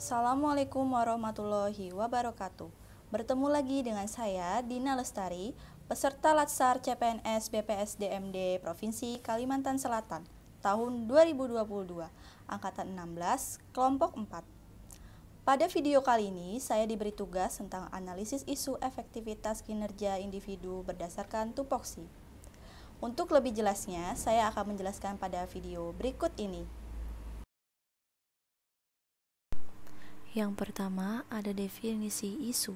Assalamualaikum warahmatullahi wabarakatuh. Bertemu lagi dengan saya, Dina Lestari, peserta Latsar CPNS BPSDMD Provinsi Kalimantan Selatan, tahun 2022, Angkatan 16, Kelompok 4. Pada video kali ini, saya diberi tugas tentang analisis isu efektivitas kinerja individu berdasarkan tupoksi. Untuk lebih jelasnya, saya akan menjelaskan pada video berikut ini. Yang pertama, ada definisi isu.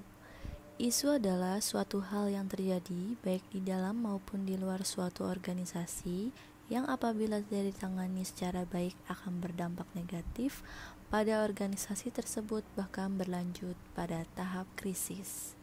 Isu adalah suatu hal yang terjadi baik di dalam maupun di luar suatu organisasi yang apabila tidak ditangani secara baik akan berdampak negatif pada organisasi tersebut, bahkan berlanjut pada tahap krisis.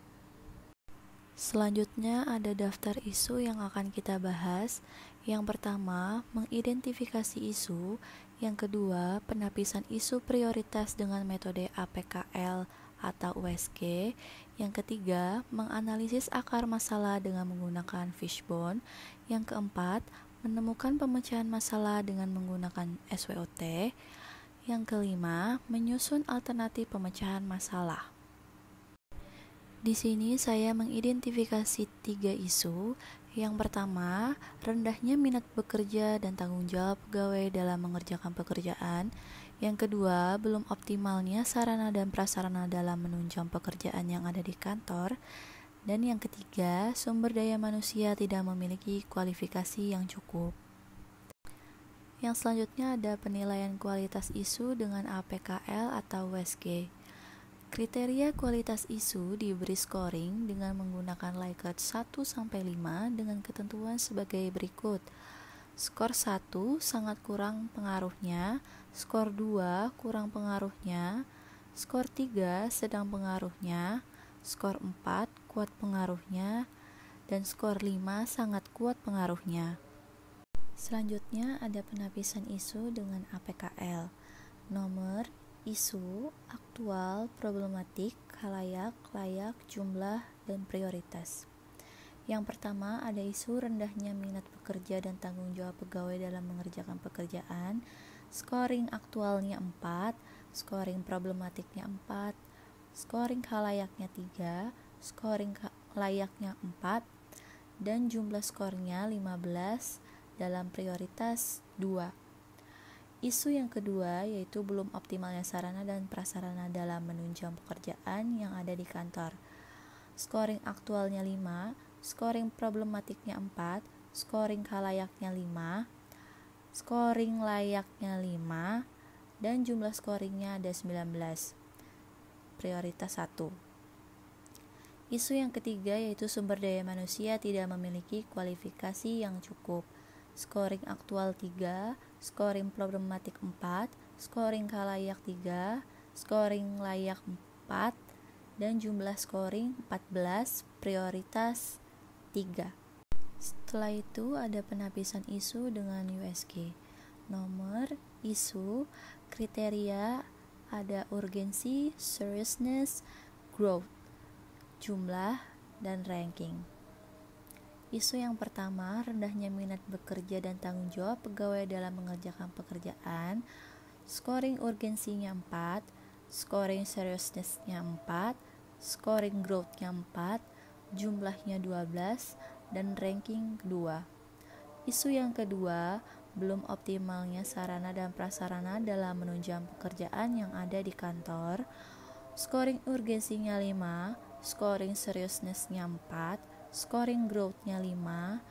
Selanjutnya ada daftar isu yang akan kita bahas. Yang pertama, mengidentifikasi isu. Yang kedua, penapisan isu prioritas dengan metode APKL atau USG. Yang ketiga, menganalisis akar masalah dengan menggunakan fishbone. Yang keempat, menemukan pemecahan masalah dengan menggunakan SWOT. Yang kelima, menyusun alternatif pemecahan masalah. Di sini saya mengidentifikasi 3 isu. Yang pertama, rendahnya minat bekerja dan tanggung jawab pegawai dalam mengerjakan pekerjaan. Yang kedua, belum optimalnya sarana dan prasarana dalam menunjang pekerjaan yang ada di kantor. Dan yang ketiga, sumber daya manusia tidak memiliki kualifikasi yang cukup. Yang selanjutnya ada penilaian kualitas isu dengan APKL atau USG. Kriteria kualitas isu diberi scoring dengan menggunakan Likert 1-5 dengan ketentuan sebagai berikut. Skor 1 sangat kurang pengaruhnya, skor 2 kurang pengaruhnya, skor 3 sedang pengaruhnya, skor 4 kuat pengaruhnya, dan skor 5 sangat kuat pengaruhnya. Selanjutnya ada penapisan isu dengan APKL. Nomor, isu, aktual, problematik, khalayak, layak, jumlah, dan prioritas. Yang pertama ada isu rendahnya minat bekerja dan tanggung jawab pegawai dalam mengerjakan pekerjaan. Scoring aktualnya 4, scoring problematiknya 4, scoring khalayaknya 3, scoring layaknya 4, dan jumlah skornya 15 dalam prioritas 2. Isu yang kedua yaitu belum optimalnya sarana dan prasarana dalam menunjang pekerjaan yang ada di kantor. Scoring aktualnya 5, scoring problematiknya 4, scoring khalayaknya 5, scoring layaknya 5, dan jumlah scoringnya ada 19. Prioritas 1. Isu yang ketiga yaitu sumber daya manusia tidak memiliki kualifikasi yang cukup. Scoring aktual 3, scoring problematik 4, scoring khalayak 3, scoring layak 4, dan jumlah scoring 14, prioritas 3. Setelah itu ada penapisan isu dengan USG. Nomor, isu, kriteria, ada urgensi, seriousness, growth, jumlah, dan ranking. Isu yang pertama, rendahnya minat bekerja dan tanggung jawab pegawai dalam mengerjakan pekerjaan. Scoring urgensinya 4, scoring seriousness-nya 4, scoring growth-nya 4, jumlahnya 12, dan ranking 2. Isu yang kedua, belum optimalnya sarana dan prasarana dalam menunjang pekerjaan yang ada di kantor. Scoring urgensinya 5, scoring seriousness-nya 4, scoring growth-nya 5,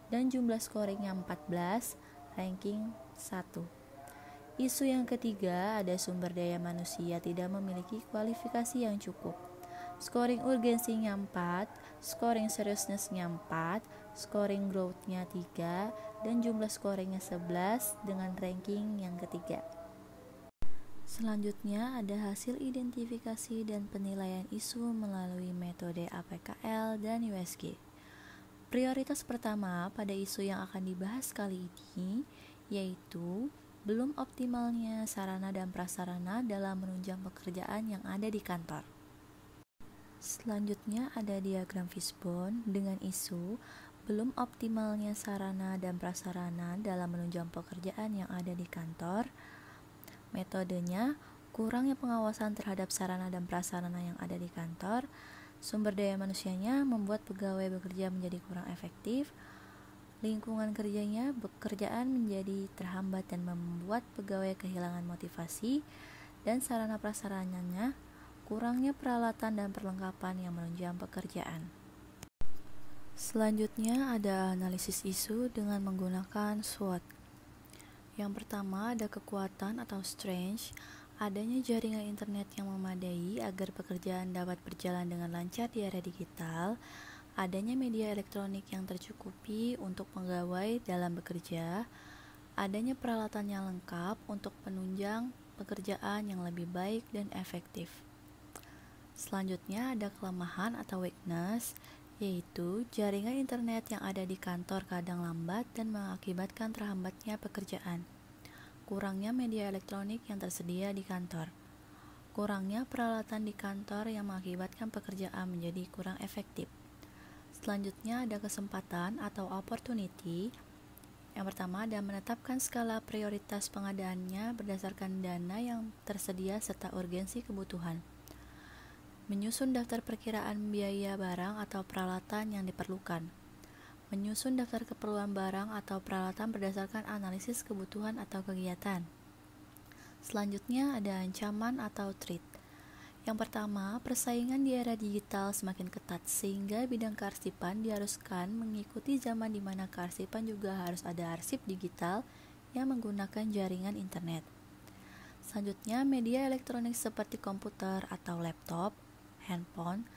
dan jumlah scoringnya 14, ranking 1. Isu yang ketiga ada sumber daya manusia tidak memiliki kualifikasi yang cukup. Scoring urgensinya 4, scoring seriousness-nya 4, scoring growth-nya 3, dan jumlah scoringnya 11 dengan ranking yang ketiga. Selanjutnya ada hasil identifikasi dan penilaian isu melalui metode APKL dan USG. Prioritas pertama pada isu yang akan dibahas kali ini yaitu belum optimalnya sarana dan prasarana dalam menunjang pekerjaan yang ada di kantor. Selanjutnya ada diagram fishbone dengan isu belum optimalnya sarana dan prasarana dalam menunjang pekerjaan yang ada di kantor. Metodenya kurangnya pengawasan terhadap sarana dan prasarana yang ada di kantor, sumber daya manusianya membuat pegawai bekerja menjadi kurang efektif, lingkungan kerjanya pekerjaan menjadi terhambat dan membuat pegawai kehilangan motivasi, dan sarana prasarananya kurangnya peralatan dan perlengkapan yang menunjang pekerjaan. Selanjutnya ada analisis isu dengan menggunakan SWOT. Yang pertama ada kekuatan atau strength, adanya jaringan internet yang memadai agar pekerjaan dapat berjalan dengan lancar di era digital, adanya media elektronik yang tercukupi untuk pegawai dalam bekerja, adanya peralatan yang lengkap untuk penunjang pekerjaan yang lebih baik dan efektif. Selanjutnya ada kelemahan atau weakness, yaitu jaringan internet yang ada di kantor kadang lambat dan mengakibatkan terhambatnya pekerjaan. Kurangnya media elektronik yang tersedia di kantor. Kurangnya peralatan di kantor yang mengakibatkan pekerjaan menjadi kurang efektif. Selanjutnya ada kesempatan atau opportunity. Yang pertama ada menetapkan skala prioritas pengadaannya berdasarkan dana yang tersedia serta urgensi kebutuhan. Menyusun daftar perkiraan biaya barang atau peralatan yang diperlukan. Menyusun daftar keperluan barang atau peralatan berdasarkan analisis kebutuhan atau kegiatan. Selanjutnya ada ancaman atau threat. Yang pertama, persaingan di era digital semakin ketat sehingga bidang kearsipan diharuskan mengikuti zaman di mana kearsipan juga harus ada arsip digital yang menggunakan jaringan internet. Selanjutnya, media elektronik seperti komputer atau laptop, handphone,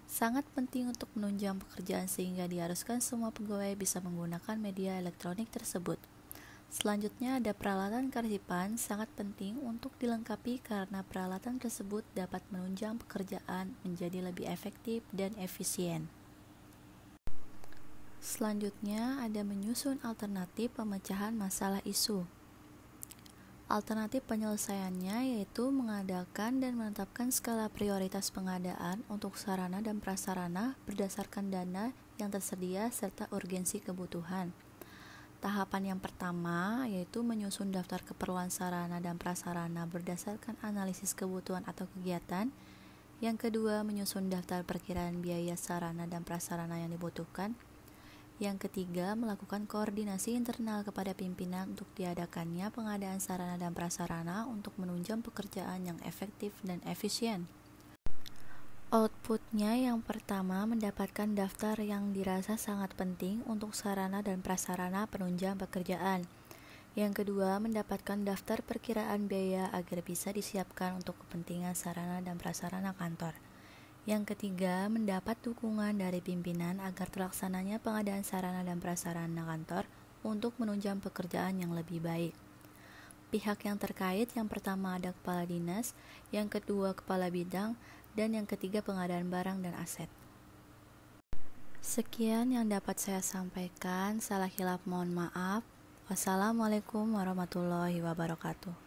sangat penting untuk menunjang pekerjaan sehingga diharuskan semua pegawai bisa menggunakan media elektronik tersebut. Selanjutnya ada peralatan kearsipan sangat penting untuk dilengkapi karena peralatan tersebut dapat menunjang pekerjaan menjadi lebih efektif dan efisien. Selanjutnya ada menyusun alternatif pemecahan masalah isu. Alternatif penyelesaiannya yaitu mengadakan dan menetapkan skala prioritas pengadaan untuk sarana dan prasarana berdasarkan dana yang tersedia serta urgensi kebutuhan. Tahapan yang pertama yaitu menyusun daftar keperluan sarana dan prasarana berdasarkan analisis kebutuhan atau kegiatan. Yang kedua, menyusun daftar perkiraan biaya sarana dan prasarana yang dibutuhkan. Yang ketiga, melakukan koordinasi internal kepada pimpinan untuk diadakannya pengadaan sarana dan prasarana untuk menunjang pekerjaan yang efektif dan efisien. Outputnya yang pertama mendapatkan daftar yang dirasa sangat penting untuk sarana dan prasarana penunjang pekerjaan. Yang kedua mendapatkan daftar perkiraan biaya agar bisa disiapkan untuk kepentingan sarana dan prasarana kantor. Yang ketiga mendapat dukungan dari pimpinan agar terlaksananya pengadaan sarana dan prasarana kantor untuk menunjang pekerjaan yang lebih baik. Pihak yang terkait yang pertama ada kepala dinas, yang kedua kepala bidang, dan yang ketiga pengadaan barang dan aset. Sekian yang dapat saya sampaikan, salah khilaf mohon maaf. Wassalamualaikum warahmatullahi wabarakatuh.